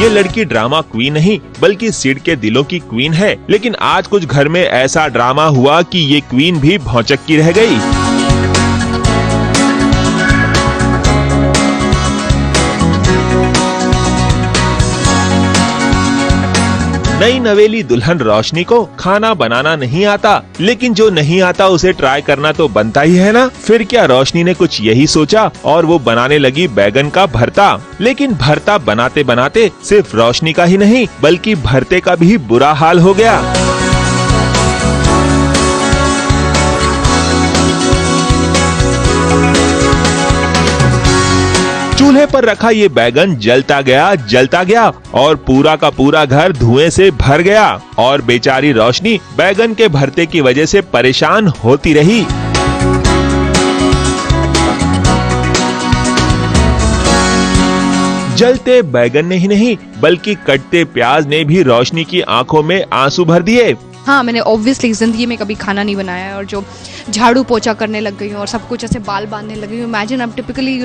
ये लड़की drama queen नहीं बल्कि सिड के दिलों की क्वीन है। लेकिन आज कुछ घर में ऐसा ड्रामा हुआ कि ये क्वीन भी भौचक्की रह गई। नई नवेली दुल्हन रोशनी को खाना बनाना नहीं आता, लेकिन जो नहीं आता उसे ट्राई करना तो बनता ही है ना। फिर क्या रोशनी ने कुछ यही सोचा और वो बनाने लगी बैगन का भरता। लेकिन भरता बनाते बनाते सिर्फ रोशनी का ही नहीं बल्कि भरते का भी बुरा हाल हो गया। चूल्हे पर रखा ये बैगन जलता गया और पूरा का पूरा घर धुएं से भर गया और बेचारी रोशनी बैगन के भरते की वजह से परेशान होती रही। जलते बैगन ने ही नहीं बल्कि कटते प्याज ने भी रोशनी की आंखों में आंसू भर दिए। हाँ, मैंने ऑब्वियसली जिंदगी में कभी खाना नहीं बनाया है और जो झाड़ू पोछा करने लग गई हूँ और सब कुछ ऐसे बाल बांधने लगी हूँ। इमेजिन अब टिपिकली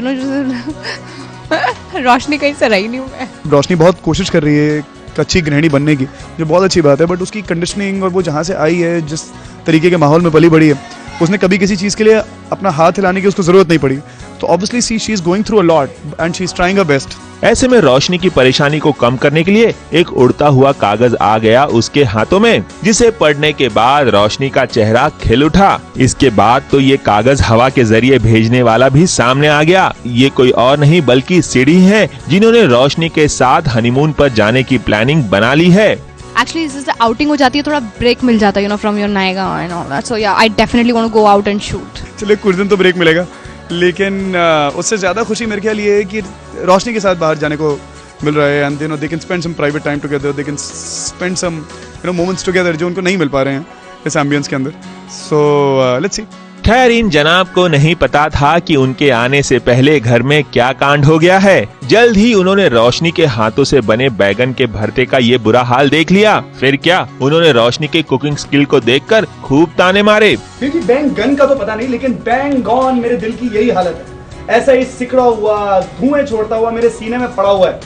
रोशनी कहीं से रही नहीं हूँ मैं। रोशनी बहुत कोशिश कर रही है एक अच्छी गृहिणी बनने की, जो बहुत अच्छी बात है, बट उसकी कंडीशनिंग और वो जहाँ से आई है, जिस तरीके के माहौल में पली बड़ी है, उसने कभी किसी चीज़ के लिए अपना हाथ हिलाने की उसको ज़रूरत नहीं पड़ी। तो obviously she is going through a lot and she is trying her best. ऐसे में रोशनी की परेशानी को कम करने के लिए एक उड़ता हुआ कागज आ गया उसके हाथों में, जिसे पढ़ने के बाद रोशनी का चेहरा खिल उठा। इसके बाद तो ये कागज हवा के जरिए भेजने वाला भी सामने आ गया। ये कोई और नहीं बल्कि सिड ही है, जिन्होंने रोशनी के साथ हनीमून पर जाने की प्लानिंग बना ली है। एक्चुअली इससे आउटिंग हो जाती है, थोड़ा ब्रेक मिल जाता है, यू नो, फ्रॉम योर नायगा and all that. So yeah I definitely want to go out and shoot. चलिए कुछ दिन तो ब्रेक मिलेगा, लेकिन उससे ज़्यादा खुशी मेरे ख्याल ये है कि रोशनी के साथ बाहर जाने को मिल रहा है and they can spend some private time together, they can spend some moments together जो उनको नहीं मिल पा रहे हैं इस एम्बियंस के अंदर। So let's see. खैर, इन जनाब को नहीं पता था कि उनके आने से पहले घर में क्या कांड हो गया है। जल्द ही उन्होंने रोशनी के हाथों से बने बैगन के भरते का ये बुरा हाल देख लिया। फिर क्या, उन्होंने रोशनी के कुकिंग स्किल को देखकर खूब ताने मारे। क्योंकि बैंगन का तो पता नहीं, लेकिन बैंगन मेरे दिल की यही हालत है। ऐसा ही सिकड़ा हुआ, धुएं छोड़ता हुआ मेरे सीने में पड़ा हुआ है।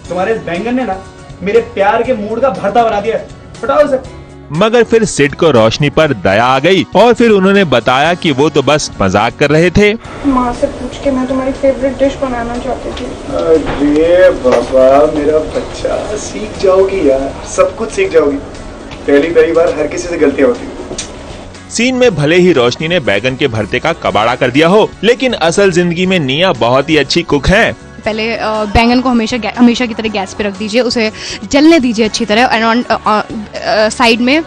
तुम्हारे इस बैंगन ने ना मेरे प्यार के मूड का भरता बना दिया है। हटाओ इसे। मगर फिर सिड को रोशनी पर दया आ गई और फिर उन्होंने बताया कि वो तो बस मजाक कर रहे थे। माँ से पूछ के मैं तुम्हारी फेवरेट डिश बनाना चाहती थी। अरे बाबा, मेरा बच्चा, सीख जाओगी यार, सब कुछ सीख जाओगी। पहली बार हर किसी से गलतियां होती हैं। सीन में भले ही रोशनी ने बैगन के भरते का कबाड़ा कर दिया हो, लेकिन असल जिंदगी में निया बहुत ही अच्छी कुक है। पहले बैंगन को हमेशा की तरह गैस पे रख दीजिए, उसे जलने दीजिए अच्छी तरह एंड ऑन साइड में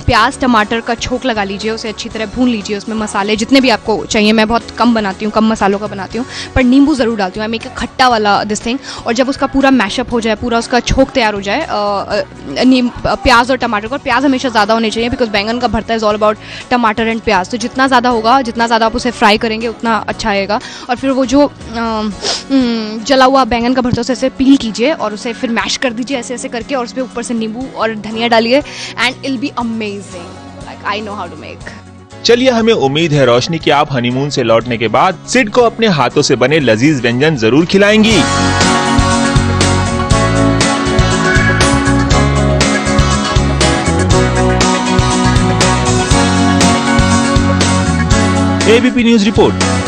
प्याज टमाटर का छोंक लगा लीजिए, उसे अच्छी तरह भून लीजिए। उसमें मसाले जितने भी आपको चाहिए, मैं बहुत कम बनाती हूँ, कम मसालों का बनाती हूँ, पर नींबू ज़रूर डालती हूँ। आई मेक अ खट्टा वाला दिस थिंग। और जब उसका पूरा मैशअप हो जाए, पूरा उसका छोंक तैयार हो जाए प्याज और टमाटर का, और प्याज हमेशा ज़्यादा होने चाहिए बिकॉज बैंगन का भरता इज़ ऑल अबाउट टमाटर एंड प्याज। तो जितना ज़्यादा होगा, जितना ज़्यादा आप उसे फ्राई करेंगे उतना अच्छा आएगा। और फिर वो जो जला हुआ बैंगन का भरता, उसे ऐसे पील कीजिए और उसे फिर मैश कर दीजिए ऐसे ऐसे करके, और उस पर ऊपर से नींबू और धनिया डालिए and it'll be amazing. Like I know how to make. चलिए, हमें उम्मीद है रोशनी कि आप हनीमून से लौटने के बाद सिड को अपने हाथों से बने लजीज व्यंजन जरूर खिलाएंगी। ABP news report.